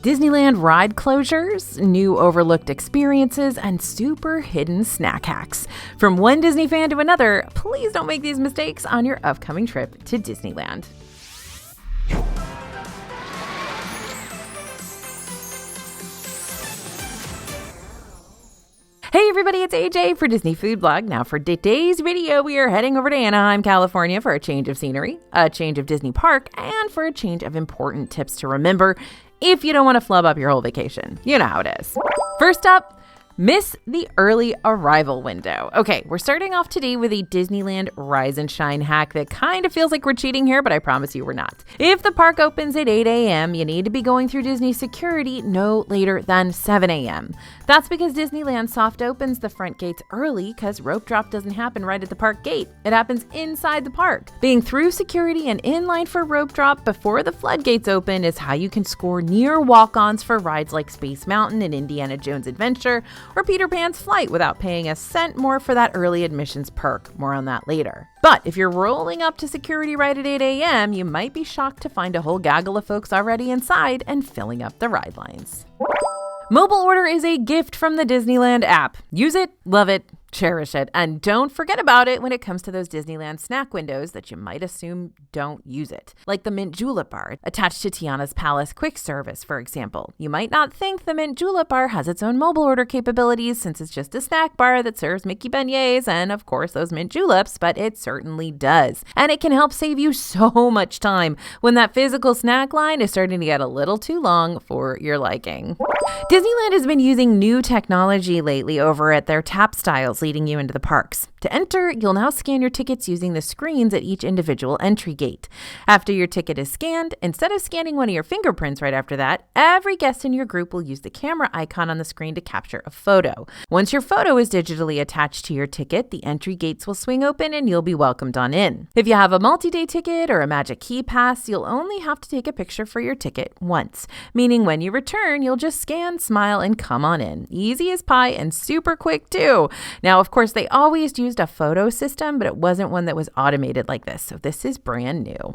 Disneyland ride closures, new overlooked experiences, and super hidden snack hacks. From one Disney fan to another, please don't make these mistakes on your upcoming trip to Disneyland. Hey everybody, it's AJ for Disney Food Blog. Now for today's video, we are heading over to Anaheim, California for a change of scenery, a change of Disney park, and for a change of important tips to remember if you don't want to flub up your whole vacation. You know how it is. First up, miss the early arrival window. Okay, we're starting off today with a Disneyland Rise and Shine hack that kind of feels like we're cheating here, but I promise you we're not. If the park opens at 8 a.m., you need to be going through Disney security no later than 7 a.m. That's because Disneyland soft opens the front gates early because rope drop doesn't happen right at the park gate. It happens inside the park. Being through security and in line for rope drop before the floodgates open is how you can score near walk-ons for rides like Space Mountain and Indiana Jones Adventure or Peter Pan's Flight without paying a cent more for that early admissions perk. More on that later. But if you're rolling up to security right at 8 a.m., you might be shocked to find a whole gaggle of folks already inside and filling up the ride lines. Mobile order is a gift from the Disneyland app. Use it, love it, cherish it, and don't forget about it when it comes to those Disneyland snack windows that you might assume don't use it. Like the mint julep bar attached to Tiana's Palace quick service, for example. You might not think the mint julep bar has its own mobile order capabilities since it's just a snack bar that serves Mickey beignets and, of course, those mint juleps, but it certainly does. And it can help save you so much time when that physical snack line is starting to get a little too long for your liking. Disneyland has been using new technology lately over at their tap styles leading you into the parks. To enter, you'll now scan your tickets using the screens at each individual entry gate. After your ticket is scanned, instead of scanning one of your fingerprints right after that, every guest in your group will use the camera icon on the screen to capture a photo. Once your photo is digitally attached to your ticket, the entry gates will swing open and you'll be welcomed on in. If you have a multi-day ticket or a Magic Key Pass, you'll only have to take a picture for your ticket once, meaning when you return, you'll just scan, smile, and come on in. Easy as pie and super quick too. Now, of course, they always used a photo system, but it wasn't one that was automated like this, so this is brand new.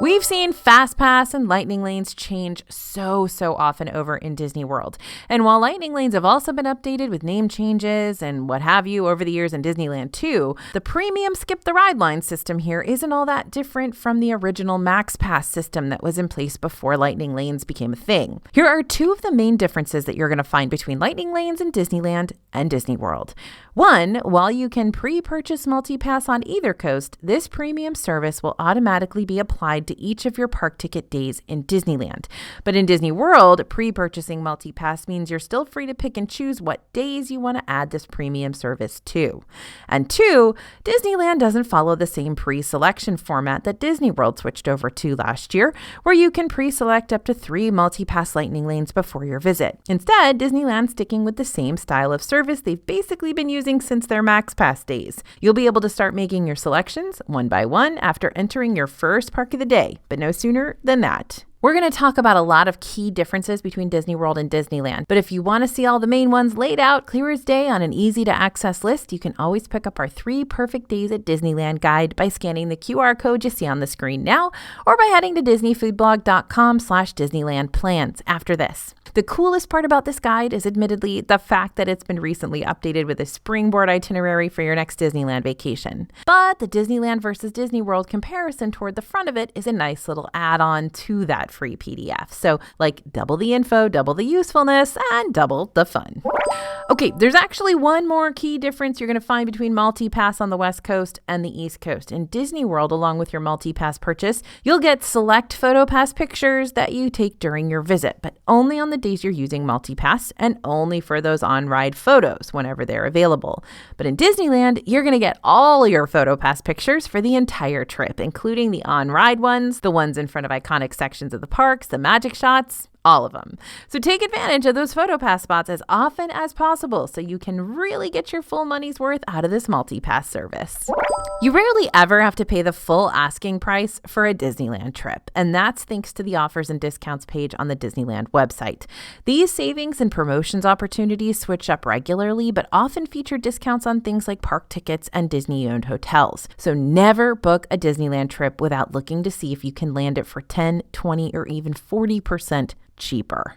We've seen Fast Pass and Lightning Lanes change so often over in Disney World. And while Lightning Lanes have also been updated with name changes and what have you over the years in Disneyland too, the premium skip the ride line system here isn't all that different from the original Max Pass system that was in place before Lightning Lanes became a thing. Here are two of the main differences that you're going to find between Lightning Lanes and Disneyland and Disney World. One, while you can pre-purchase multi-pass on either coast, this premium service will automatically be applied to each of your park ticket days in Disneyland. But in Disney World, pre-purchasing multi-pass means you're still free to pick and choose what days you want to add this premium service to. And two, Disneyland doesn't follow the same pre-selection format that Disney World switched over to last year, where you can pre-select up to 3 multi-pass Lightning Lanes before your visit. Instead, Disneyland's sticking with the same style of service they've basically been using since their Max Pass days. You'll be able to start making your selections one by one after entering your first park of the day, but no sooner than that. We're going to talk about a lot of key differences between Disney World and Disneyland, but if you want to see all the main ones laid out clear as day on an easy-to-access list, you can always pick up our 3 Perfect Days at Disneyland guide by scanning the QR code you see on the screen now, or by heading to disneyfoodblog.com/Disneyland plans after this. The coolest part about this guide is admittedly the fact that it's been recently updated with a springboard itinerary for your next Disneyland vacation. But the Disneyland versus Disney World comparison toward the front of it is a nice little add-on to that free PDF. So like double the info, double the usefulness, and double the fun. Okay, there's actually one more key difference you're going to find between multi-pass on the West Coast and the East Coast. In Disney World, along with your multi-pass purchase, you'll get select PhotoPass pictures that you take during your visit, but only on the days you're using multi-pass and only for those on-ride photos whenever they're available. But in Disneyland, you're going to get all your PhotoPass pictures for the entire trip, including the on-ride ones, the ones in front of iconic sections of the parks, the magic shots, all of them. So take advantage of those PhotoPass spots as often as possible so you can really get your full money's worth out of this multi-pass service. You rarely ever have to pay the full asking price for a Disneyland trip, and that's thanks to the offers and discounts page on the Disneyland website. These savings and promotions opportunities switch up regularly, but often feature discounts on things like park tickets and Disney-owned hotels. So never book a Disneyland trip without looking to see if you can land it for 10, 20, or even 40% cheaper.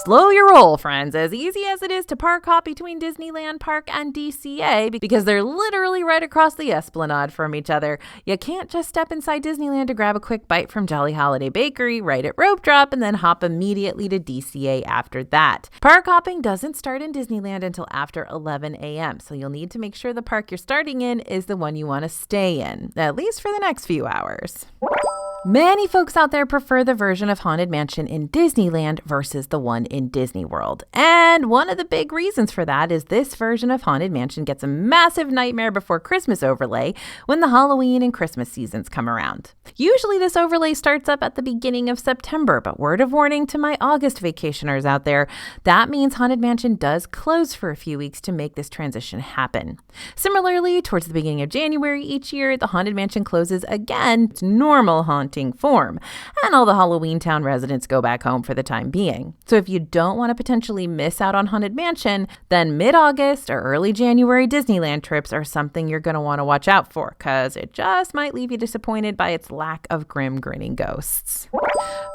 Slow your roll, friends. As easy as it is to park hop between Disneyland Park and DCA, because they're literally right across the Esplanade from each other, you can't just step inside Disneyland to grab a quick bite from Jolly Holiday Bakery right at Rope Drop and then hop immediately to DCA after that. Park hopping doesn't start in Disneyland until after 11 a.m., so you'll need to make sure the park you're starting in is the one you want to stay in, at least for the next few hours. Many folks out there prefer the version of Haunted Mansion in Disneyland versus the one in Disney World. And one of the big reasons for that is this version of Haunted Mansion gets a massive Nightmare Before Christmas overlay when the Halloween and Christmas seasons come around. Usually this overlay starts up at the beginning of September, but word of warning to my August vacationers out there, that means Haunted Mansion does close for a few weeks to make this transition happen. Similarly, towards the beginning of January each year, the Haunted Mansion closes again to normal haunting form, and all the Halloween Town residents go back home for the time being. So if you don't want to potentially miss out on Haunted Mansion, then mid-August or early January Disneyland trips are something you're going to want to watch out for, because it just might leave you disappointed by its lack of grim grinning ghosts.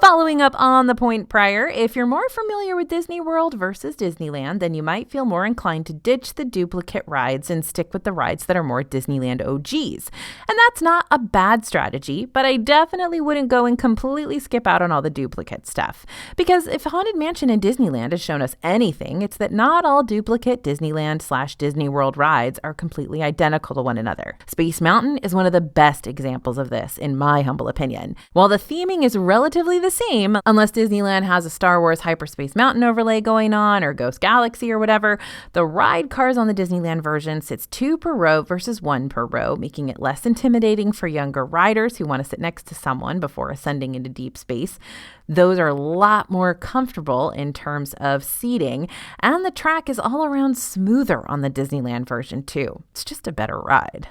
Following up on the point prior, if you're more familiar with Disney World versus Disneyland, then you might feel more inclined to ditch the duplicate rides and stick with the rides that are more Disneyland OGs. And that's not a bad strategy, but I definitely wouldn't go and completely skip out on all the duplicate stuff. Because if Haunted Mansion in Disneyland has shown us anything, it's that not all duplicate Disneyland/Disney World rides are completely identical to one another. Space Mountain is one of the best examples of this, in my humble opinion. While the theming is relatively the same, unless Disneyland has a Star Wars Hyperspace Mountain overlay going on, or Ghost Galaxy or whatever, the ride cars on the Disneyland version sits 2 per row versus 1 per row, making it less intimidating for younger riders who want to sit next to someone before ascending into deep space. Those are a lot more comfortable in terms of seating, and the track is all around smoother on the Disneyland version too. It's just a better ride.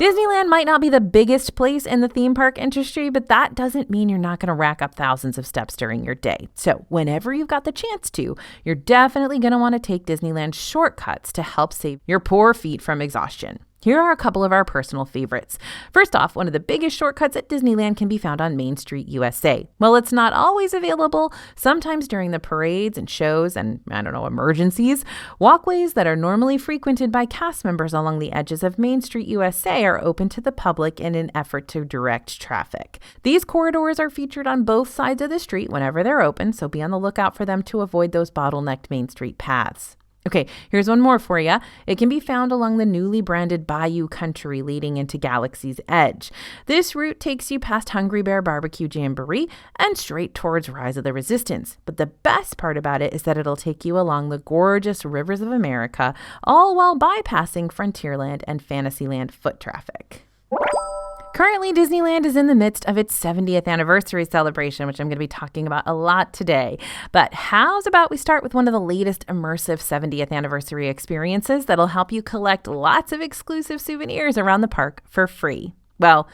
Disneyland might not be the biggest place in the theme park industry, but that doesn't mean you're not going to rack up thousands of steps during your day. So whenever you've got the chance to, you're definitely going to want to take Disneyland shortcuts to help save your poor feet from exhaustion. Here are a couple of our personal favorites. First off, one of the biggest shortcuts at Disneyland can be found on Main Street, USA. While it's not always available, sometimes during the parades and shows and, emergencies, walkways that are normally frequented by cast members along the edges of Main Street, USA are open to the public in an effort to direct traffic. These corridors are featured on both sides of the street whenever they're open, so be on the lookout for them to avoid those bottlenecked Main Street paths. Okay, here's one more for you. It can be found along the newly branded Bayou Country leading into Galaxy's Edge. This route takes you past Hungry Bear Barbecue Jamboree and straight towards Rise of the Resistance. But the best part about it is that it'll take you along the gorgeous rivers of America, all while bypassing Frontierland and Fantasyland foot traffic. Currently, Disneyland is in the midst of its 70th anniversary celebration, which I'm going to be talking about a lot today. But how's about we start with one of the latest immersive 70th anniversary experiences that'll help you collect lots of exclusive souvenirs around the park for free. Well,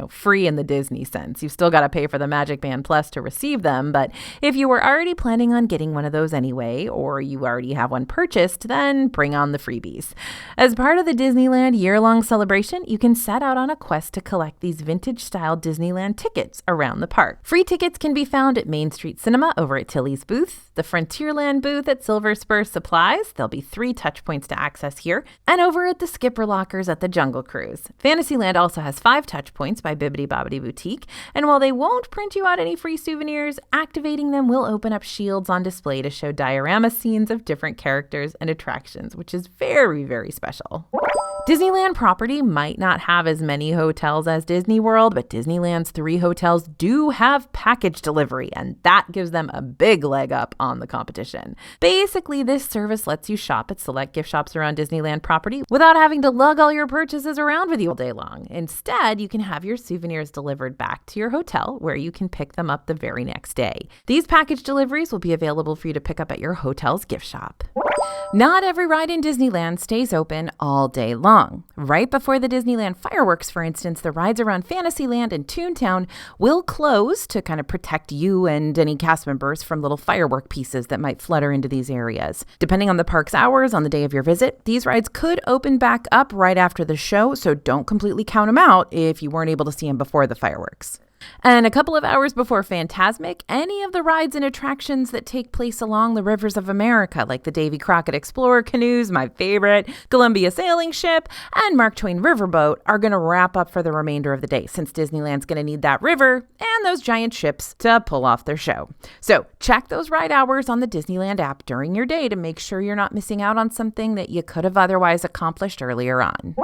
free in the Disney sense. You've still got to pay for the Magic Band Plus to receive them, but if you were already planning on getting one of those anyway, or you already have one purchased, then bring on the freebies. As part of the Disneyland year-long celebration, you can set out on a quest to collect these vintage-style Disneyland tickets around the park. Free tickets can be found at Main Street Cinema over at Tilly's booth, the Frontierland booth at Silver Spur Supplies, there'll be 3 touch points to access here, and over at the Skipper Lockers at the Jungle Cruise. Fantasyland also has 5 touch points by Bibbidi Bobbidi Boutique, and while they won't print you out any free souvenirs, activating them will open up shields on display to show diorama scenes of different characters and attractions, which is very, very special. Disneyland property might not have as many hotels as Disney World, but Disneyland's 3 hotels do have package delivery, and that gives them a big leg up on the competition. Basically, this service lets you shop at select gift shops around Disneyland property without having to lug all your purchases around with you all day long. Instead, you can have your souvenirs delivered back to your hotel, where you can pick them up the very next day. These package deliveries will be available for you to pick up at your hotel's gift shop. Not every ride in Disneyland stays open all day long. Right before the Disneyland fireworks, for instance, the rides around Fantasyland and Toontown will close to kind of protect you and any cast members from little firework pieces that might flutter into these areas. Depending on the park's hours on the day of your visit, these rides could open back up right after the show, so don't completely count them out if you weren't able to see them before the fireworks. And a couple of hours before Fantasmic, any of the rides and attractions that take place along the rivers of America, like the Davy Crockett Explorer canoes, my favorite, Columbia sailing ship, and Mark Twain riverboat, are going to wrap up for the remainder of the day, since Disneyland's going to need that river and those giant ships to pull off their show. So check those ride hours on the Disneyland app during your day to make sure you're not missing out on something that you could have otherwise accomplished earlier on.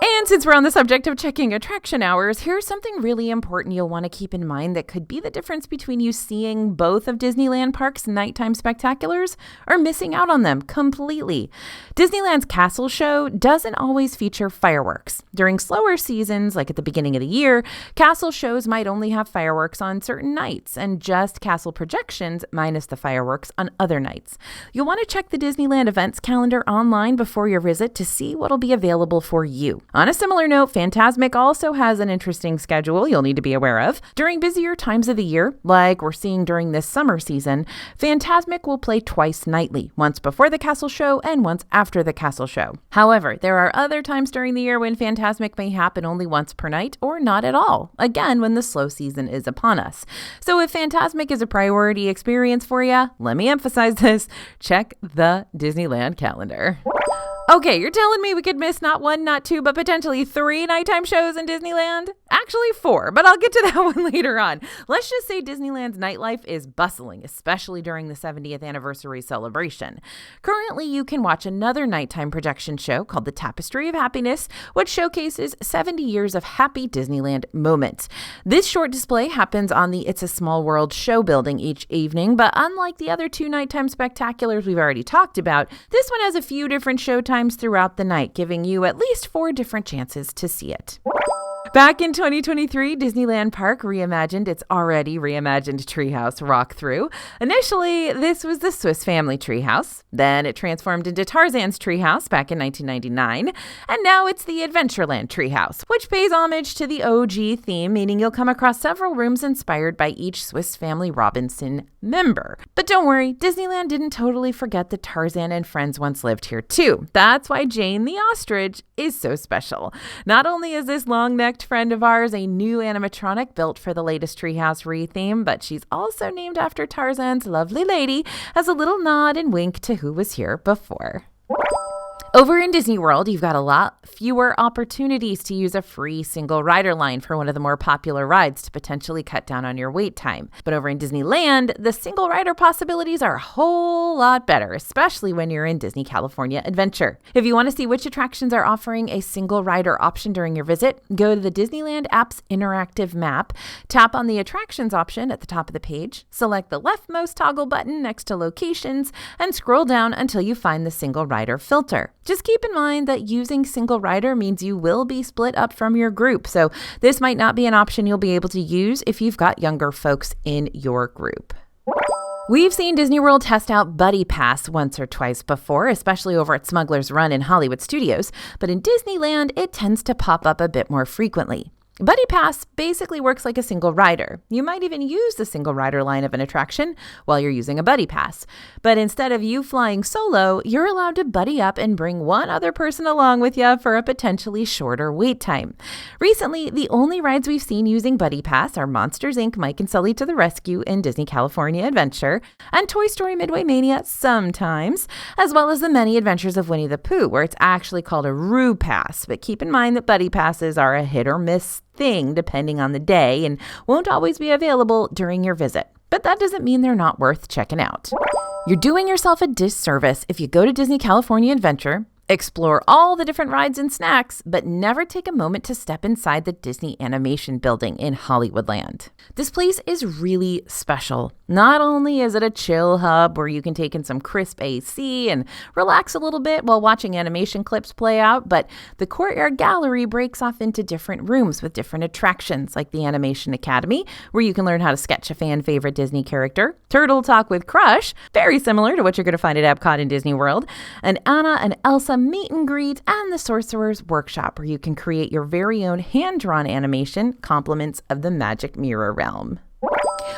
And since we're on the subject of checking attraction hours, here's something really important you'll want to keep in mind that could be the difference between you seeing both of Disneyland Park's nighttime spectaculars or missing out on them completely. Disneyland's Castle Show doesn't always feature fireworks. During slower seasons, like at the beginning of the year, Castle shows might only have fireworks on certain nights and just Castle projections minus the fireworks on other nights. You'll want to check the Disneyland events calendar online before your visit to see what'll be available for you. On a similar note, Fantasmic also has an interesting schedule you'll need to be aware of. During busier times of the year, like we're seeing during this summer season, Fantasmic will play twice nightly, once before the Castle Show and once after the Castle Show. However, there are other times during the year when Fantasmic may happen only once per night or not at all, again when the slow season is upon us. So if Fantasmic is a priority experience for you, let me emphasize this, check the Disneyland calendar. Okay, you're telling me we could miss not one, not two, but potentially 3 nighttime shows in Disneyland? Actually 4, but I'll get to that one later on. Let's just say Disneyland's nightlife is bustling, especially during the 70th anniversary celebration. Currently, you can watch another nighttime projection show called The Tapestry of Happiness, which showcases 70 years of happy Disneyland moments. This short display happens on the It's a Small World show building each evening, but unlike the other 2 nighttime spectaculars we've already talked about, this one has a few different show times throughout the night, giving you at least 4 different chances to see it. Back in 2023, Disneyland Park reimagined its already reimagined treehouse rock-through. Initially, this was the Swiss Family Treehouse. Then it transformed into Tarzan's Treehouse back in 1999. And now it's the Adventureland Treehouse, which pays homage to the OG theme, meaning you'll come across several rooms inspired by each Swiss Family Robinson member. But don't worry, Disneyland didn't totally forget that Tarzan and friends once lived here too. That's why Jane the Ostrich is so special. Not only is this long-necked friend of ours a new animatronic built for the latest Treehouse re-theme, but she's also named after Tarzan's lovely lady as a little nod and wink to who was here before. Over in Disney World, you've got a lot fewer opportunities to use a free single rider line for one of the more popular rides to potentially cut down on your wait time. But over in Disneyland, the single rider possibilities are a whole lot better, especially when you're in Disney California Adventure. If you want to see which attractions are offering a single rider option during your visit, go to the Disneyland app's interactive map, tap on the attractions option at the top of the page, select the leftmost toggle button next to locations, and scroll down until you find the single rider filter. Just keep in mind that using single rider means you will be split up from your group, so this might not be an option you'll be able to use if you've got younger folks in your group. We've seen Disney World test out Buddy Pass once or twice before, especially over at Smuggler's Run in Hollywood Studios, but in Disneyland, it tends to pop up a bit more frequently. Buddy Pass basically works like a single rider. You might even use the single rider line of an attraction while you're using a Buddy Pass. But instead of you flying solo, you're allowed to buddy up and bring one other person along with you for a potentially shorter wait time. Recently, the only rides we've seen using Buddy Pass are Monsters, Inc. Mike and Sully to the Rescue in Disney California Adventure, and Toy Story Midway Mania sometimes, as well as the Many Adventures of Winnie the Pooh, where it's actually called a Roo Pass. But keep in mind that Buddy Passes are a hit or miss thing depending on the day and won't always be available during your visit. But that doesn't mean they're not worth checking out. You're doing yourself a disservice if you go to Disney California Adventure, explore all the different rides and snacks, but never take a moment to step inside the Disney Animation Building in Hollywoodland. This place is really special. Not only is it a chill hub where you can take in some crisp AC and relax a little bit while watching animation clips play out, but the Courtyard Gallery breaks off into different rooms with different attractions, like the Animation Academy, where you can learn how to sketch a fan favorite Disney character, Turtle Talk with Crush, very similar to what you're going to find at Epcot in Disney World, and Anna and Elsa meet and greet, and the Sorcerer's Workshop, where you can create your very own hand-drawn animation, compliments of the Magic Mirror realm.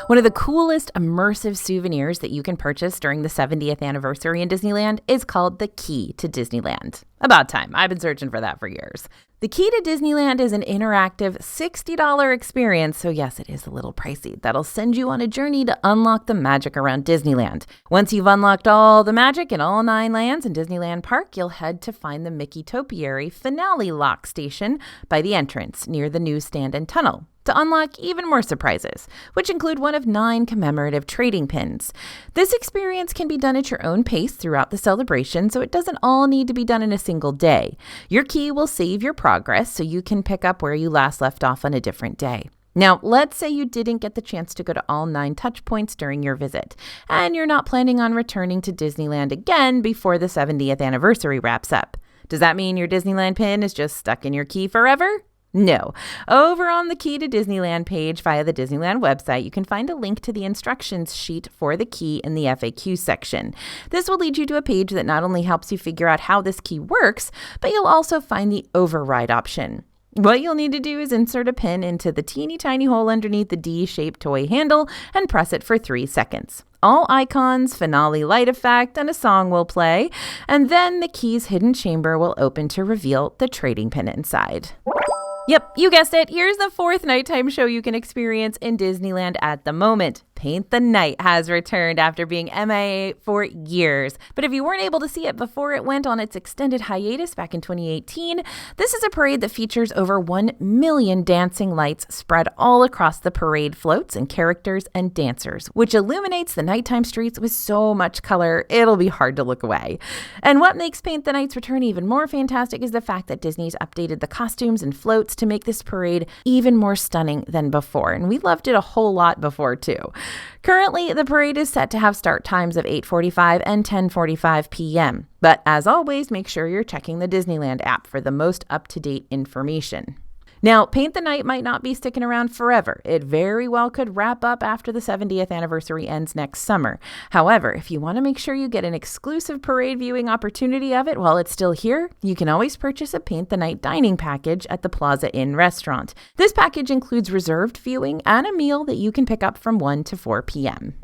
One of the coolest immersive souvenirs that you can purchase during the 70th anniversary in Disneyland is called the Key to Disneyland. About time. I've been searching for that for years. The Key to Disneyland is an interactive $60 experience, so yes, it is a little pricey, that'll send you on a journey to unlock the magic around Disneyland. Once you've unlocked all the magic in all 9 lands in Disneyland Park, you'll head to find the Mickey Topiary Finale Lock Station by the entrance near the newsstand and tunnel, to unlock even more surprises, which include one of 9 commemorative trading pins. This experience can be done at your own pace throughout the celebration, so it doesn't all need to be done in a single day. Your key will save your progress, so you can pick up where you last left off on a different day. Now, let's say you didn't get the chance to go to all 9 touch points during your visit, and you're not planning on returning to Disneyland again before the 70th anniversary wraps up. Does that mean your Disneyland pin is just stuck in your key forever? No. Over on the Key to Disneyland page via the Disneyland website, you can find a link to the instructions sheet for the key in the FAQ section. This will lead you to a page that not only helps you figure out how this key works, but you'll also find the override option. What you'll need to do is insert a pin into the teeny tiny hole underneath the D-shaped toy handle and press it for 3 seconds. All icons, finale light effect, and a song will play, and then the key's hidden chamber will open to reveal the trading pin inside. Yep, you guessed it. Here's the 4th nighttime show you can experience in Disneyland at the moment. Paint the Night has returned after being MIA for years. But if you weren't able to see it before it went on its extended hiatus back in 2018, this is a parade that features over 1 million dancing lights spread all across the parade floats and characters and dancers, which illuminates the nighttime streets with so much color, it'll be hard to look away. And what makes Paint the Night's return even more fantastic is the fact that Disney's updated the costumes and floats to make this parade even more stunning than before. And we loved it a whole lot before, too. Currently, the parade is set to have start times of 8:45 and 10:45 p.m. But as always, make sure you're checking the Disneyland app for the most up-to-date information. Now, Paint the Night might not be sticking around forever. It very well could wrap up after the 70th anniversary ends next summer. However, if you want to make sure you get an exclusive parade viewing opportunity of it while it's still here, you can always purchase a Paint the Night dining package at the Plaza Inn restaurant. This package includes reserved viewing and a meal that you can pick up from 1 to 4 p.m.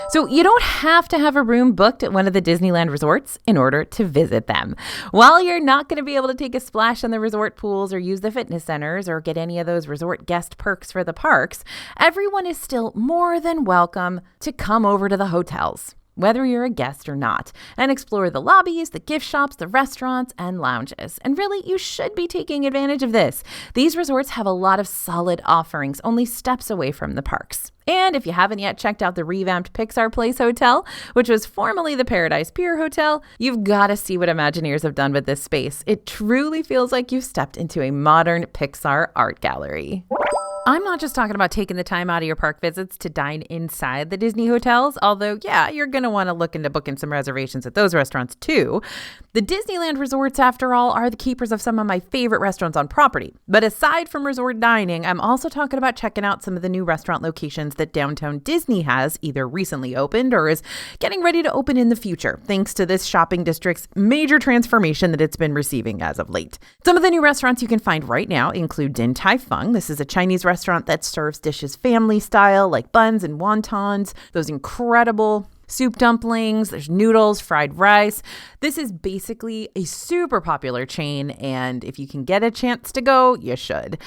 So you don't have to have a room booked at one of the Disneyland resorts in order to visit them. While you're not going to be able to take a splash in the resort pools or use the fitness centers or get any of those resort guest perks for the parks, everyone is still more than welcome to come over to the hotels, whether you're a guest or not, and explore the lobbies, the gift shops, the restaurants, and lounges. And really, you should be taking advantage of this. These resorts have a lot of solid offerings, only steps away from the parks. And if you haven't yet checked out the revamped Pixar Place Hotel, which was formerly the Paradise Pier Hotel, you've got to see what Imagineers have done with this space. It truly feels like you've stepped into a modern Pixar art gallery. I'm not just talking about taking the time out of your park visits to dine inside the Disney hotels, although, yeah, you're going to want to look into booking some reservations at those restaurants too. The Disneyland resorts, after all, are the keepers of some of my favorite restaurants on property. But aside from resort dining, I'm also talking about checking out some of the new restaurant locations that Downtown Disney has either recently opened or is getting ready to open in the future, thanks to this shopping district's major transformation that it's been receiving as of late. Some of the new restaurants you can find right now include Din Tai Fung. This is a Chinese restaurant that serves dishes family style, like buns and wontons, those incredible soup dumplings, there's noodles, fried rice. This is basically a super popular chain, and if you can get a chance to go, you should.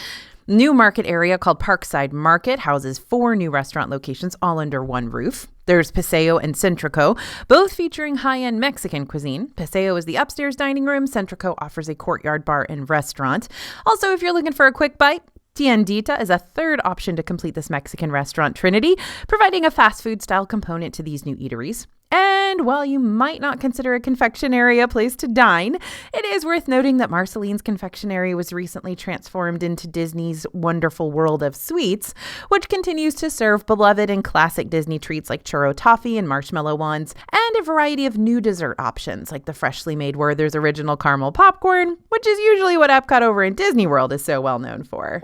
New market area called Parkside Market houses 4 new restaurant locations all under one roof. There's Paseo and Centrico, both featuring high-end Mexican cuisine. Paseo is the upstairs dining room. Centrico offers a courtyard bar and restaurant. Also, if you're looking for a quick bite, Tiendita is a third option to complete this Mexican restaurant trinity, providing a fast food style component to these new eateries. And while you might not consider a confectionery a place to dine, it is worth noting that Marceline's Confectionery was recently transformed into Disney's wonderful world of sweets, which continues to serve beloved and classic Disney treats like churro toffee and marshmallow ones, and a variety of new dessert options like the freshly made Werther's Original Caramel Popcorn, which is usually what Epcot over in Disney World is so well known for.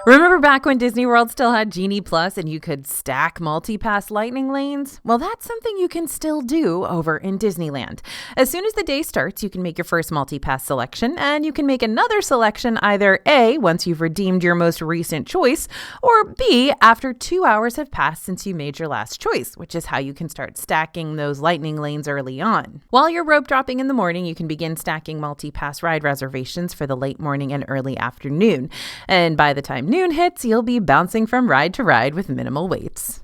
Remember back when Disney World still had Genie Plus and you could stack multi-pass lightning lanes? Well, that's something you can still do over in Disneyland. As soon as the day starts, you can make your first multi-pass selection, and you can make another selection either A, once you've redeemed your most recent choice, or B, after 2 hours have passed since you made your last choice, which is how you can start stacking those lightning lanes early on. While you're rope dropping in the morning, you can begin stacking multi-pass ride reservations for the late morning and early afternoon. And by the time noon hits, you'll be bouncing from ride to ride with minimal waits.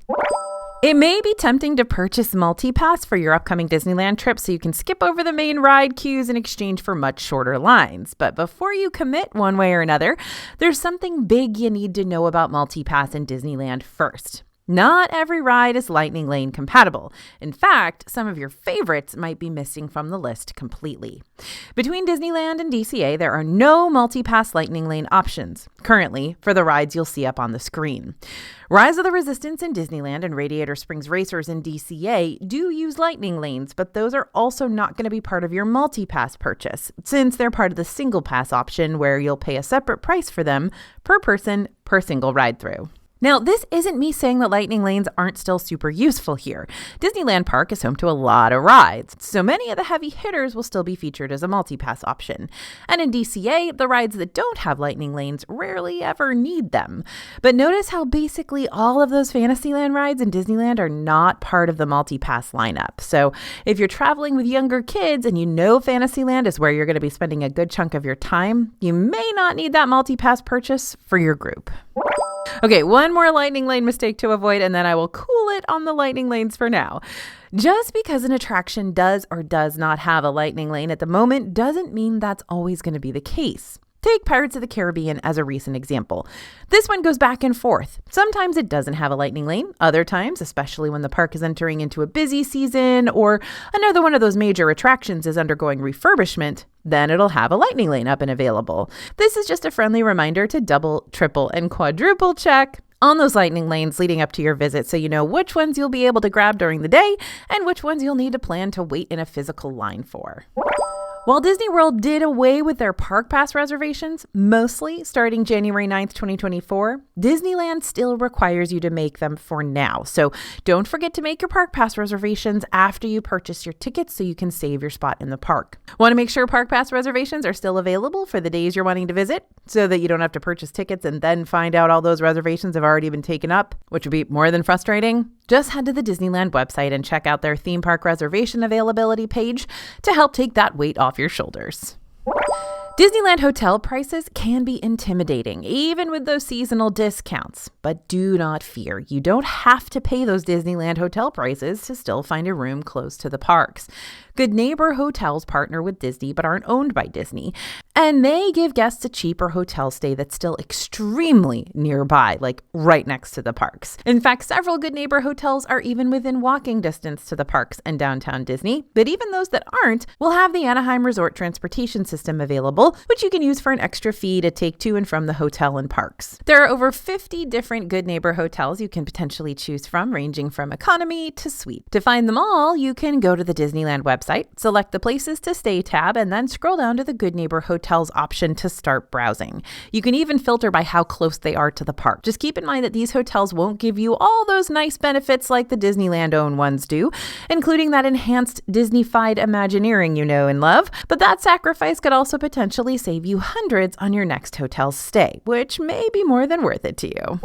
It may be tempting to purchase multi-pass for your upcoming Disneyland trip so you can skip over the main ride queues in exchange for much shorter lines. But before you commit one way or another, there's something big you need to know about multi-pass in Disneyland first. Not every ride is Lightning Lane compatible. In fact, some of your favorites might be missing from the list completely. Between Disneyland and DCA, there are no multi-pass Lightning Lane options currently for the rides you'll see up on the screen. Rise of the Resistance in Disneyland and Radiator Springs Racers in DCA do use Lightning Lanes, but those are also not going to be part of your multi-pass purchase, since they're part of the single pass option where you'll pay a separate price for them per person per single ride through. Now, this isn't me saying that lightning lanes aren't still super useful here. Disneyland Park is home to a lot of rides, so many of the heavy hitters will still be featured as a multi-pass option. And in DCA, the rides that don't have lightning lanes rarely ever need them. But notice how basically all of those Fantasyland rides in Disneyland are not part of the multi-pass lineup. So if you're traveling with younger kids and you know Fantasyland is where you're going to be spending a good chunk of your time, you may not need that multi-pass purchase for your group. Okay, one more lightning lane mistake to avoid, and then I will cool it on the lightning lanes for now. Just because an attraction does or does not have a lightning lane at the moment doesn't mean that's always going to be the case. Take Pirates of the Caribbean as a recent example. This one goes back and forth. Sometimes it doesn't have a lightning lane. Other times, especially when the park is entering into a busy season or another one of those major attractions is undergoing refurbishment, then it'll have a lightning lane up and available. This is just a friendly reminder to double, triple, and quadruple check on those lightning lanes leading up to your visit so you know which ones you'll be able to grab during the day and which ones you'll need to plan to wait in a physical line for. While Disney World did away with their park pass reservations, mostly starting January 9th, 2024, Disneyland still requires you to make them for now. So don't forget to make your park pass reservations after you purchase your tickets so you can save your spot in the park. Want to make sure park pass reservations are still available for the days you're wanting to visit so that you don't have to purchase tickets and then find out all those reservations have already been taken up, which would be more than frustrating? Just head to the Disneyland website and check out their theme park reservation availability page to help take that weight off your shoulders. Disneyland hotel prices can be intimidating, even with those seasonal discounts. But do not fear. You don't have to pay those Disneyland hotel prices to still find a room close to the parks. Good Neighbor hotels partner with Disney but aren't owned by Disney. And they give guests a cheaper hotel stay that's still extremely nearby, like right next to the parks. In fact, several Good Neighbor hotels are even within walking distance to the parks and downtown Disney. But even those that aren't will have the Anaheim Resort transportation system available, which you can use for an extra fee to take to and from the hotel and parks. There are over 50 different Good Neighbor hotels you can potentially choose from, ranging from economy to suite. To find them all, you can go to the Disneyland website, select the Places to Stay tab, and then scroll down to the Good Neighbor Hotels option to start browsing. You can even filter by how close they are to the park. Just keep in mind that these hotels won't give you all those nice benefits like the Disneyland-owned ones do, including that enhanced Disney-fied Imagineering you know and love, but that sacrifice could also potentially save you hundreds on your next hotel stay, which may be more than worth it to you.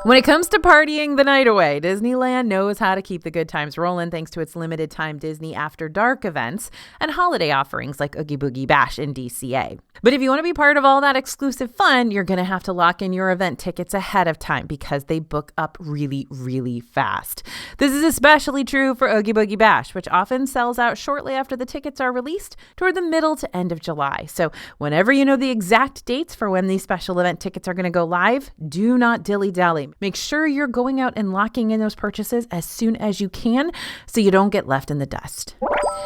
When it comes to partying the night away, Disneyland knows how to keep the good times rolling thanks to its limited time Disney After Dark events and holiday offerings like Oogie Boogie Bash in DCA. But if you want to be part of all that exclusive fun, you're going to have to lock in your event tickets ahead of time because they book up really, really fast. This is especially true for Oogie Boogie Bash, which often sells out shortly after the tickets are released toward the middle to end of July. So whenever you know the exact dates for when these special event tickets are going to go live, do not dilly-dally. Make sure you're going out and locking in those purchases as soon as you can so you don't get left in the dust.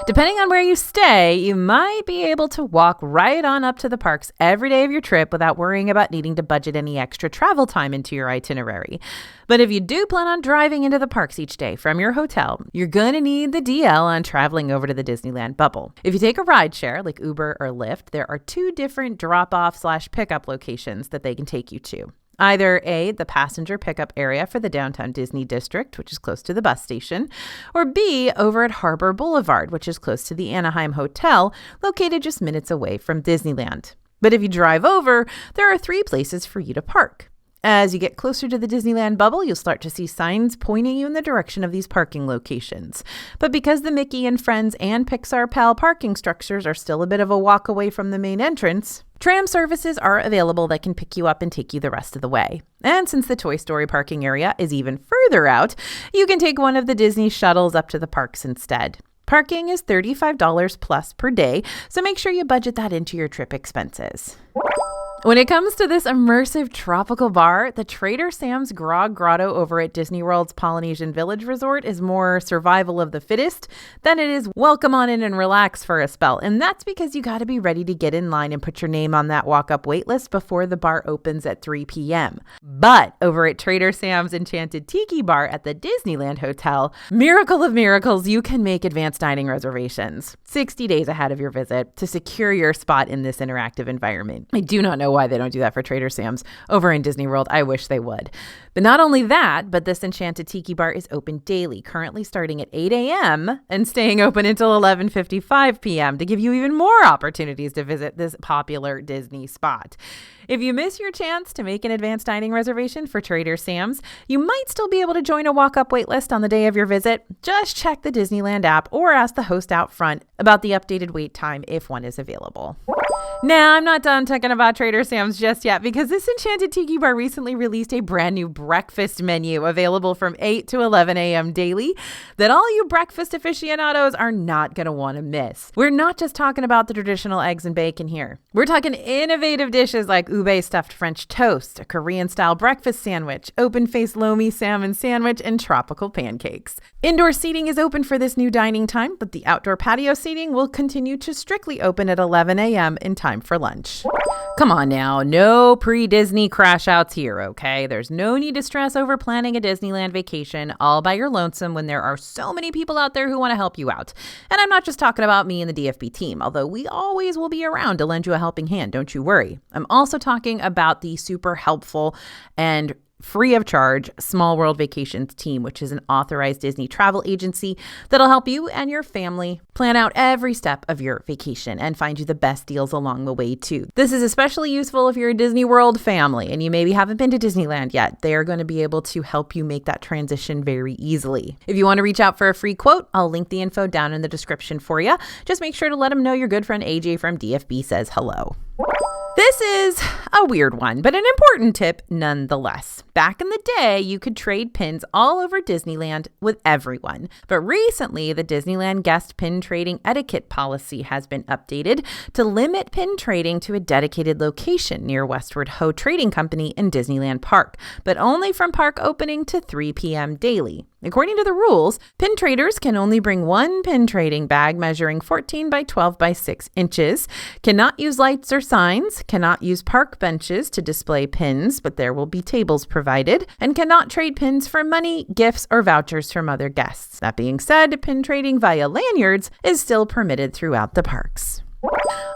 Depending on where you stay, you might be able to walk right on up to the parks every day of your trip without worrying about needing to budget any extra travel time into your itinerary. But if you do plan on driving into the parks each day from your hotel, you're going to need the DL on traveling over to the Disneyland bubble. If you take a rideshare like Uber or Lyft, there are 2 different drop-off/pickup locations that they can take you to. Either A, the passenger pickup area for the downtown Disney district, which is close to the bus station, or B, over at Harbor Boulevard, which is close to the Anaheim Hotel, located just minutes away from Disneyland. But if you drive over, there are 3 places for you to park. As you get closer to the Disneyland bubble, you'll start to see signs pointing you in the direction of these parking locations. But because the Mickey and Friends and Pixar Pal parking structures are still a bit of a walk away from the main entrance, tram services are available that can pick you up and take you the rest of the way. And since the Toy Story parking area is even further out, you can take one of the Disney shuttles up to the parks instead. Parking is $35 plus per day, so make sure you budget that into your trip expenses. When it comes to this immersive tropical bar, the Trader Sam's Grog Grotto over at Disney World's Polynesian Village Resort is more survival of the fittest than it is welcome on in and relax for a spell. And that's because you got to be ready to get in line and put your name on that walk-up wait list before the bar opens at 3 p.m. But over at Trader Sam's Enchanted Tiki Bar at the Disneyland Hotel, miracle of miracles, you can make advanced dining reservations 60 days ahead of your visit to secure your spot in this interactive environment. I do not know why they don't do that for Trader Sam's over in Disney World. I wish they would. But not only that, but this Enchanted Tiki Bar is open daily, currently starting at 8 a.m. and staying open until 11:55 p.m. to give you even more opportunities to visit this popular Disney spot. If you miss your chance to make an advanced dining reservation for Trader Sam's, you might still be able to join a walk-up wait list on the day of your visit. Just check the Disneyland app or ask the host out front about the updated wait time if one is available. Now, I'm not done talking about Trader Sam's just yet because this Enchanted Tiki Bar recently released a brand new breakfast menu available from 8 to 11 a.m. daily that all you breakfast aficionados are not going to want to miss. We're not just talking about the traditional eggs and bacon here. We're talking innovative dishes like ube stuffed French toast, a Korean-style breakfast sandwich, open-faced lomi salmon sandwich, and tropical pancakes. Indoor seating is open for this new dining time, but the outdoor patio seating will continue to strictly open at 11 a.m. in time for lunch. Come on now, no pre-Disney crash outs here, okay? There's no need to stress over planning a Disneyland vacation all by your lonesome when there are so many people out there who want to help you out. And I'm not just talking about me and the DFB team, although we always will be around to lend you a helping hand, don't you worry. I'm also talking about the super helpful and free of charge Small World Vacations team, which is an authorized Disney travel agency that'll help you and your family plan out every step of your vacation and find you the best deals along the way too. This is especially useful if you're a Disney World family and you maybe haven't been to Disneyland yet. They are going to be able to help you make that transition very easily. If you want to reach out for a free quote, I'll link the info down in the description for you. Just make sure to let them know your good friend AJ from DFB says hello. This is a weird one, but an important tip nonetheless. Back in the day, you could trade pins all over Disneyland with everyone. But recently, the Disneyland guest pin trading etiquette policy has been updated to limit pin trading to a dedicated location near Westward Ho Trading Company in Disneyland Park, but only from park opening to 3 p.m. daily. According to the rules, pin traders can only bring one pin trading bag measuring 14 by 12 by 6 inches, cannot use lights or signs, cannot use park benches to display pins, but there will be tables provided, and cannot trade pins for money, gifts, or vouchers from other guests. That being said, pin trading via lanyards is still permitted throughout the parks.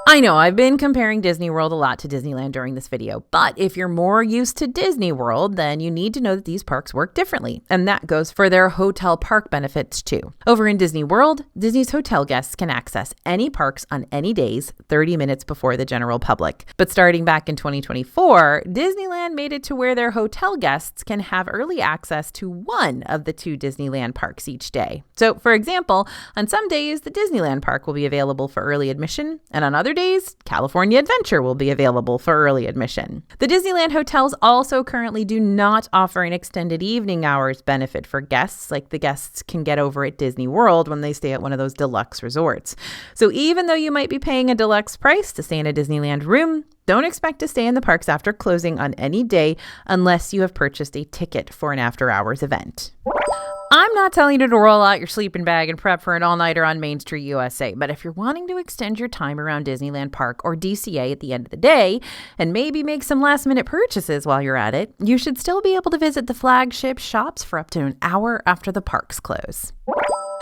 I know I've been comparing Disney World a lot to Disneyland during this video, but if you're more used to Disney World, then you need to know that these parks work differently, and that goes for their hotel park benefits too. Over in Disney World, Disney's hotel guests can access any parks on any days 30 minutes before the general public. But starting back in 2024, Disneyland made it to where their hotel guests can have early access to one of the 2 Disneyland parks each day. So, for example, on some days, the Disneyland park will be available for early admission, and on other days, California Adventure will be available for early admission. The Disneyland hotels also currently do not offer an extended evening hours benefit for guests like the guests can get over at Disney World when they stay at one of those deluxe resorts. So even though you might be paying a deluxe price to stay in a Disneyland room, don't expect to stay in the parks after closing on any day unless you have purchased a ticket for an after-hours event. I'm not telling you to roll out your sleeping bag and prep for an all-nighter on Main Street, USA, but if you're wanting to extend your time around Disneyland Park or DCA at the end of the day and maybe make some last-minute purchases while you're at it, you should still be able to visit the flagship shops for up to an hour after the parks close.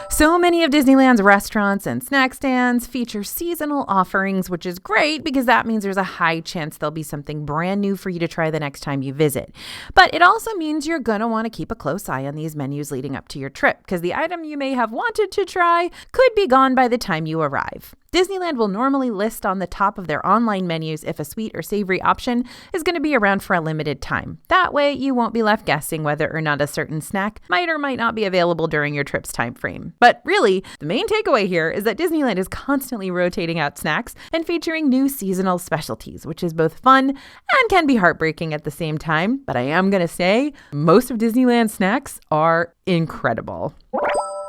So many of Disneyland's restaurants and snack stands feature seasonal offerings, which is great because that means there's a high chance there'll be something brand new for you to try the next time you visit. But it also means you're going to want to keep a close eye on these menus leading up to your trip because the item you may have wanted to try could be gone by the time you arrive. Disneyland will normally list on the top of their online menus if a sweet or savory option is going to be around for a limited time. That way, you won't be left guessing whether or not a certain snack might or might not be available during your trip's time frame. But really, the main takeaway here is that Disneyland is constantly rotating out snacks and featuring new seasonal specialties, which is both fun and can be heartbreaking at the same time. But I am going to say, most of Disneyland's snacks are incredible.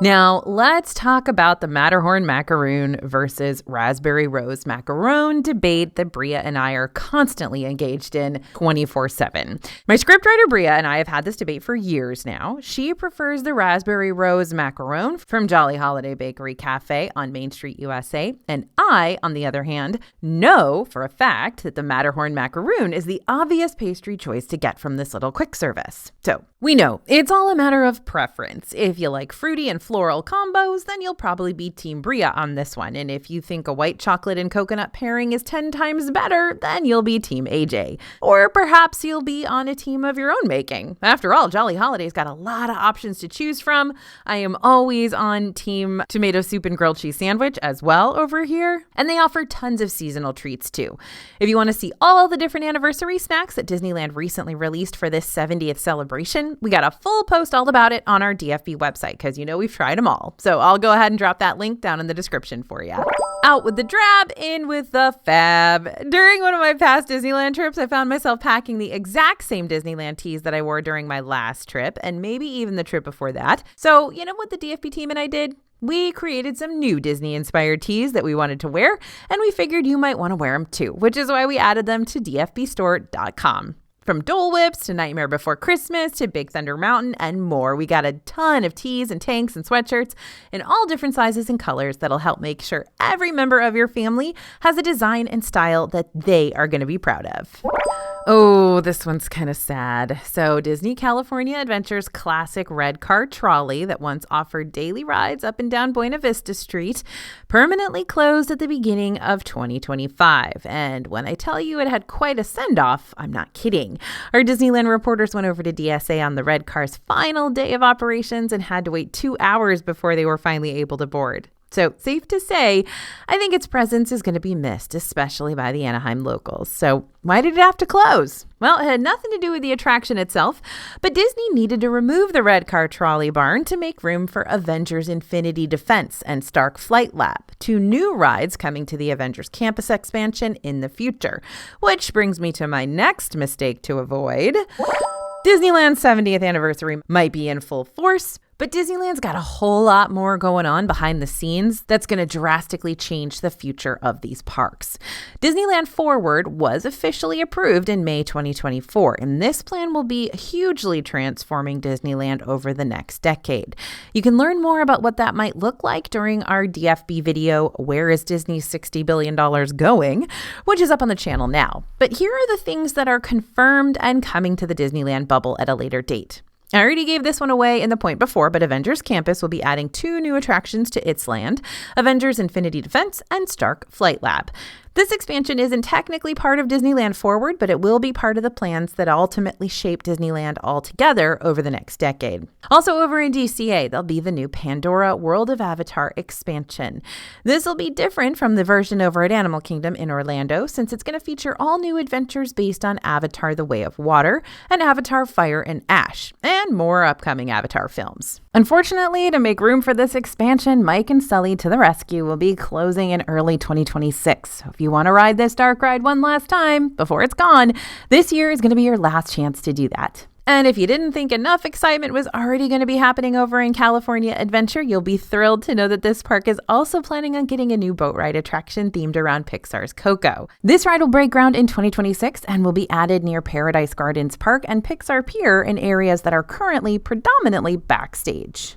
Now, let's talk about the Matterhorn macaroon versus raspberry rose macaron debate that Bria and I are constantly engaged in 24/7. My scriptwriter Bria and I have had this debate for years now. She prefers the raspberry rose macaron from Jolly Holiday Bakery Cafe on Main Street, USA. And I, on the other hand, know for a fact that the Matterhorn macaroon is the obvious pastry choice to get from this little quick service. So we know it's all a matter of preference. If you like fruity and floral combos, then you'll probably be Team Bria on this one. And if you think a white chocolate and coconut pairing is 10 times better, then you'll be Team AJ. Or perhaps you'll be on a team of your own making. After all, Jolly Holiday's got a lot of options to choose from. I am always on Team Tomato Soup and Grilled Cheese Sandwich as well over here. And they offer tons of seasonal treats too. If you want to see all the different anniversary snacks that Disneyland recently released for this 70th celebration, we got a full post all about it on our DFB website because we've tried them all. So I'll go ahead and drop that link down in the description for you. Out with the drab, in with the fab. During one of my past Disneyland trips, I found myself packing the exact same Disneyland tees that I wore during my last trip and maybe even the trip before that. So you know what the DFB team and I did? We created some new Disney-inspired tees that we wanted to wear, and we figured you might want to wear them too, which is why we added them to dfbstore.com. From Dole Whips to Nightmare Before Christmas to Big Thunder Mountain and more, we got a ton of tees and tanks and sweatshirts in all different sizes and colors that'll help make sure every member of your family has a design and style that they are going to be proud of. Oh, this one's kind of sad. So Disney California Adventure's classic red car trolley that once offered daily rides up and down Buena Vista Street permanently closed at the beginning of 2025. And when I tell you it had quite a send-off, I'm not kidding. Our Disneyland reporters went over to DSA on the red car's final day of operations and had to wait 2 hours before they were finally able to board. So safe to say, I think its presence is going to be missed, especially by the Anaheim locals. So why did it have to close? Well, it had nothing to do with the attraction itself, but Disney needed to remove the red car trolley barn to make room for Avengers Infinity Defense and Stark Flight Lab, two new rides coming to the Avengers Campus expansion in the future. Which brings me to my next mistake to avoid. Disneyland's 70th anniversary might be in full force, but Disneyland's got a whole lot more going on behind the scenes that's going to drastically change the future of these parks. Disneyland Forward was officially approved in May 2024, and this plan will be hugely transforming Disneyland over the next decade. You can learn more about what that might look like during our DFB video, Where is Disney's $60 billion going?, which is up on the channel now. But here are the things that are confirmed and coming to the Disneyland bubble at a later date. I already gave this one away in the point before, but Avengers Campus will be adding 2 new attractions to its land, Avengers Infinity Defense and Stark Flight Lab. This expansion isn't technically part of Disneyland Forward, but it will be part of the plans that ultimately shape Disneyland altogether over the next decade. Also over in DCA, there'll be the new Pandora World of Avatar expansion. This will be different from the version over at Animal Kingdom in Orlando, since it's going to feature all new adventures based on Avatar: The Way of Water and Avatar: Fire and Ash, and more upcoming Avatar films. Unfortunately, to make room for this expansion, Mike and Sully to the Rescue will be closing in early 2026. So if you want to ride this dark ride one last time before it's gone, this year is going to be your last chance to do that. And if you didn't think enough excitement was already going to be happening over in California Adventure, you'll be thrilled to know that this park is also planning on getting a new boat ride attraction themed around Pixar's Coco. This ride will break ground in 2026 and will be added near Paradise Gardens Park and Pixar Pier in areas that are currently predominantly backstage.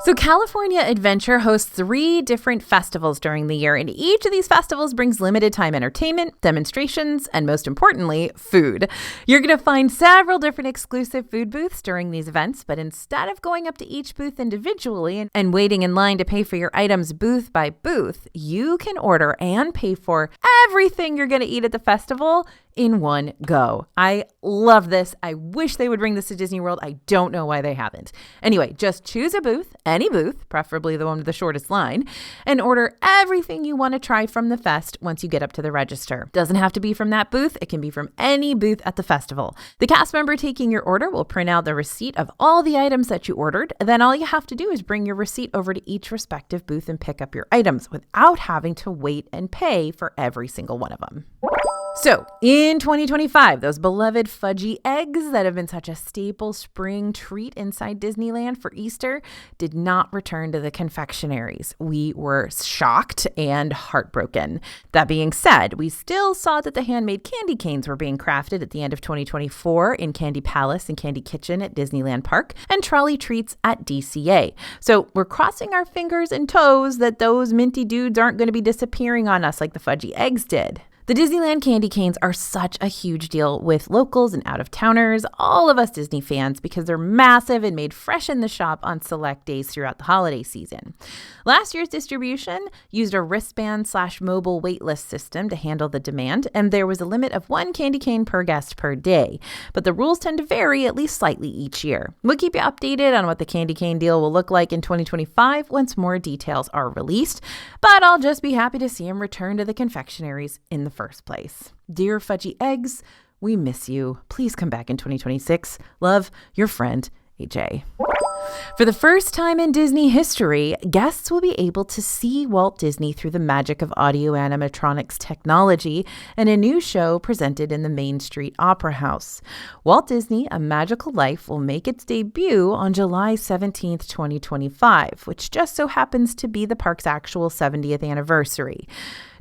So California Adventure hosts 3 different festivals during the year, and each of these festivals brings limited time entertainment, demonstrations, and most importantly, food. You're going to find several different exclusive food booths during these events, but instead of going up to each booth individually and waiting in line to pay for your items booth by booth, you can order and pay for everything you're going to eat at the festival in one go. I love this. I wish they would bring this to Disney World. I don't know why they haven't. Anyway, just choose a booth, any booth, preferably the one with the shortest line, and order everything you want to try from the fest once you get up to the register. Doesn't have to be from that booth. It can be from any booth at the festival. The cast member taking your order will print out the receipt of all the items that you ordered. Then all you have to do is bring your receipt over to each respective booth and pick up your items without having to wait and pay for every single one of them. So, in 2025, those beloved fudgy eggs that have been such a staple spring treat inside Disneyland for Easter did not return to the confectionaries. We were shocked and heartbroken. That being said, we still saw that the handmade candy canes were being crafted at the end of 2024 in Candy Palace and Candy Kitchen at Disneyland Park and Trolley Treats at DCA. So, we're crossing our fingers and toes that those minty dudes aren't going to be disappearing on us like the fudgy eggs did. The Disneyland candy canes are such a huge deal with locals and out-of-towners, all of us Disney fans, because they're massive and made fresh in the shop on select days throughout the holiday season. Last year's distribution used a wristband/mobile waitlist system to handle the demand, and there was a limit of 1 candy cane per guest per day. But the rules tend to vary at least slightly each year. We'll keep you updated on what the candy cane deal will look like in 2025 once more details are released, but I'll just be happy to see them return to the confectionaries in the first place. Dear fudgy eggs, we miss you. Please come back in 2026. Love, your friend, AJ. For the first time in Disney history, guests will be able to see Walt Disney through the magic of audio animatronics technology in a new show presented in the Main Street Opera House. Walt Disney: A Magical Life will make its debut on July 17th, 2025, which just so happens to be the park's actual 70th anniversary.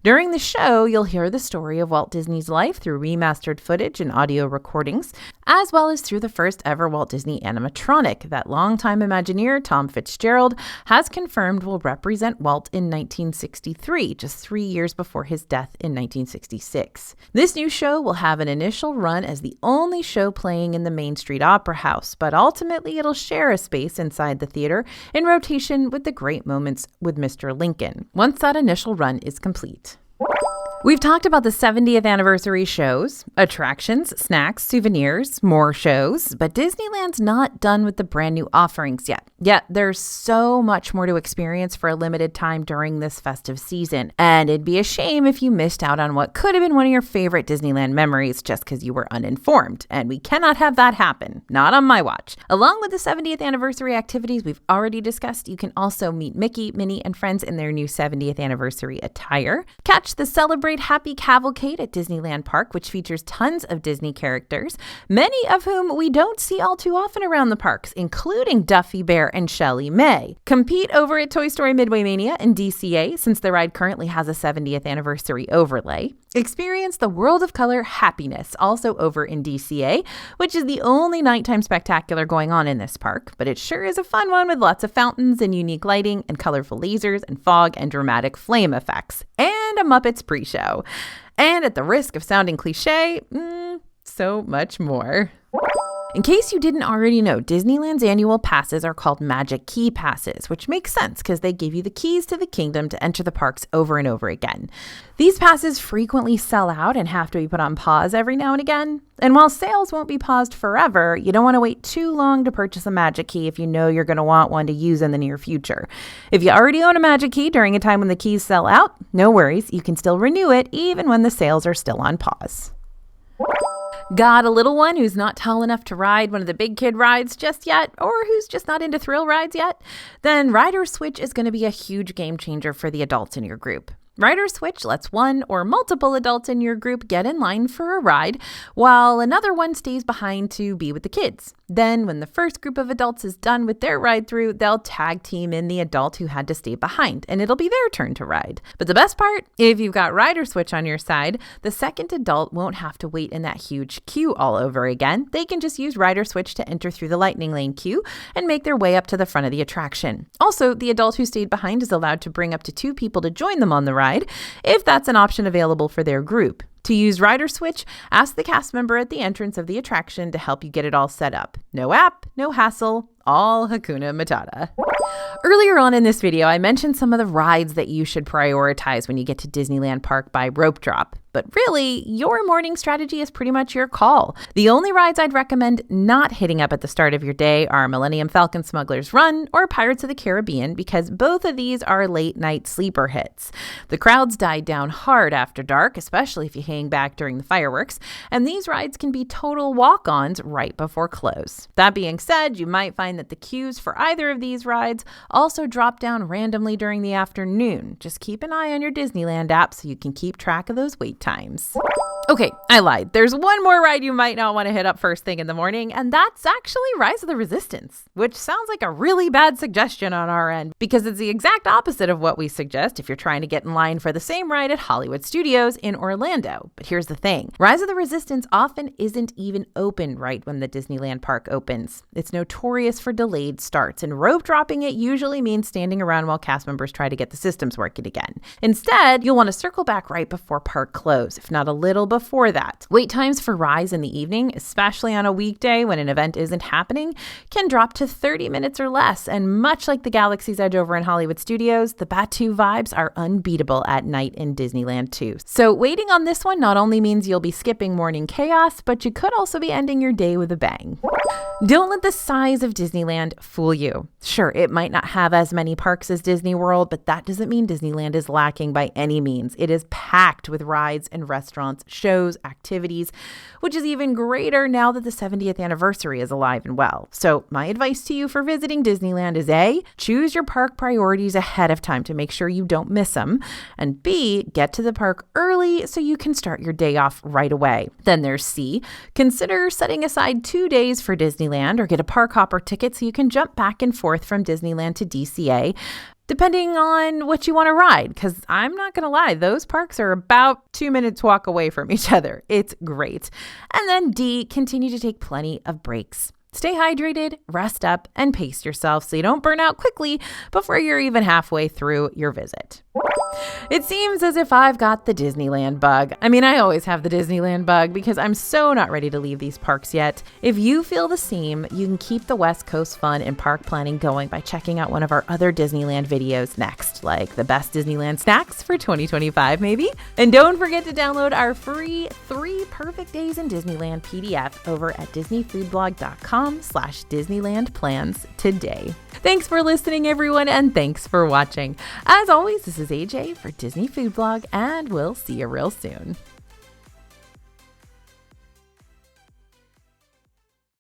During the show, you'll hear the story of Walt Disney's life through remastered footage and audio recordings, as well as through the first ever Walt Disney animatronic that longtime Imagineer Tom Fitzgerald has confirmed will represent Walt in 1963, just 3 years before his death in 1966. This new show will have an initial run as the only show playing in the Main Street Opera House, but ultimately it'll share a space inside the theater in rotation with the Great Moments with Mr. Lincoln, once that initial run is complete. We've talked about the 70th anniversary shows, attractions, snacks, souvenirs, more shows, but Disneyland's not done with the brand new offerings yet. Yet there's so much more to experience for a limited time during this festive season, and it'd be a shame if you missed out on what could have been one of your favorite Disneyland memories just because you were uninformed, and we cannot have that happen, not on my watch. Along with the 70th anniversary activities we've already discussed, you can also meet Mickey, Minnie, and friends in their new 70th anniversary attire, catch the Celebrate Happy Cavalcade at Disneyland Park, which features tons of Disney characters, many of whom we don't see all too often around the parks, including Duffy Bear and Shelley May. Compete over at Toy Story Midway Mania in DCA, since the ride currently has a 70th anniversary overlay. Experience the World of Color Happiness, also over in DCA, which is the only nighttime spectacular going on in this park, but it sure is a fun one with lots of fountains and unique lighting and colorful lasers and fog and dramatic flame effects, and a Muppets pre-show. And at the risk of sounding cliche, so much more. In case you didn't already know, Disneyland's annual passes are called Magic Key Passes, which makes sense because they give you the keys to the kingdom to enter the parks over and over again. These passes frequently sell out and have to be put on pause every now and again. And while sales won't be paused forever, you don't want to wait too long to purchase a Magic Key if you know you're going to want one to use in the near future. If you already own a Magic Key during a time when the keys sell out, no worries, you can still renew it even when the sales are still on pause. Got a little one who's not tall enough to ride one of the big kid rides just yet, or who's just not into thrill rides yet? Then Rider Switch is going to be a huge game changer for the adults in your group. Rider Switch lets one or multiple adults in your group get in line for a ride, while another one stays behind to be with the kids. Then when the first group of adults is done with their ride through, they'll tag team in the adult who had to stay behind, and it'll be their turn to ride. But the best part, if you've got rider switch on your side, the second adult won't have to wait in that huge queue all over again. They can just use rider switch to enter through the lightning lane queue and make their way up to the front of the attraction. Also, the adult who stayed behind is allowed to bring up to 2 people to join them on the ride if that's an option available for their group. To use rider switch, ask the cast member at the entrance of the attraction to help you get it all set up. No app, no hassle, all Hakuna Matata. Earlier on in this video, I mentioned some of the rides that you should prioritize when you get to Disneyland Park by rope drop. But really, your morning strategy is pretty much your call. The only rides I'd recommend not hitting up at the start of your day are Millennium Falcon Smuggler's Run or Pirates of the Caribbean, because both of these are late night sleeper hits. The crowds die down hard after dark, especially if you hang back during the fireworks, and these rides can be total walk-ons right before close. That being said, you might find that the queues for either of these rides also drop down randomly during the afternoon. Just keep an eye on your Disneyland app so you can keep track of those wait times. Okay, I lied. There's one more ride you might not want to hit up first thing in the morning, and that's actually Rise of the Resistance, which sounds like a really bad suggestion on our end because it's the exact opposite of what we suggest if you're trying to get in line for the same ride at Hollywood Studios in Orlando. But here's the thing. Rise of the Resistance often isn't even open right when the Disneyland park opens. It's notorious for delayed starts, and rope dropping it usually means standing around while cast members try to get the systems working again. Instead, you'll want to circle back right before park close, if not a little before that. Wait times for rides in the evening, especially on a weekday when an event isn't happening, can drop to 30 minutes or less, and much like the Galaxy's Edge over in Hollywood Studios, the Batuu vibes are unbeatable at night in Disneyland too. So waiting on this one not only means you'll be skipping morning chaos, but you could also be ending your day with a bang. Don't let the size of Disneyland fool you. Sure, it might not have as many parks as Disney World, but that doesn't mean Disneyland is lacking by any means. It is packed with rides and restaurants, shows, activities, which is even greater now that the 70th anniversary is alive and well. So my advice to you for visiting Disneyland is A, choose your park priorities ahead of time to make sure you don't miss them, and B, get to the park early so you can start your day off right away. Then there's C, consider setting aside 2 days for Disneyland or get a park hopper ticket so you can jump back and forth from Disneyland to DCA, depending on what you want to ride, because I'm not going to lie, those parks are about 2 minutes walk away from each other. It's great. And then D, continue to take plenty of breaks. Stay hydrated, rest up, and pace yourself so you don't burn out quickly before you're even halfway through your visit. It seems as if I've got the Disneyland bug. I mean, I always have the Disneyland bug because I'm so not ready to leave these parks yet. If you feel the same, you can keep the West Coast fun and park planning going by checking out one of our other Disneyland videos next, like the best Disneyland snacks for 2025 maybe. And don't forget to download our free 3 Perfect Days in Disneyland PDF over at disneyfoodblog.com/Disneyland plans today. Thanks for listening, everyone, and thanks for watching. As always, this is AJ for Disney Food Blog, and we'll see you real soon.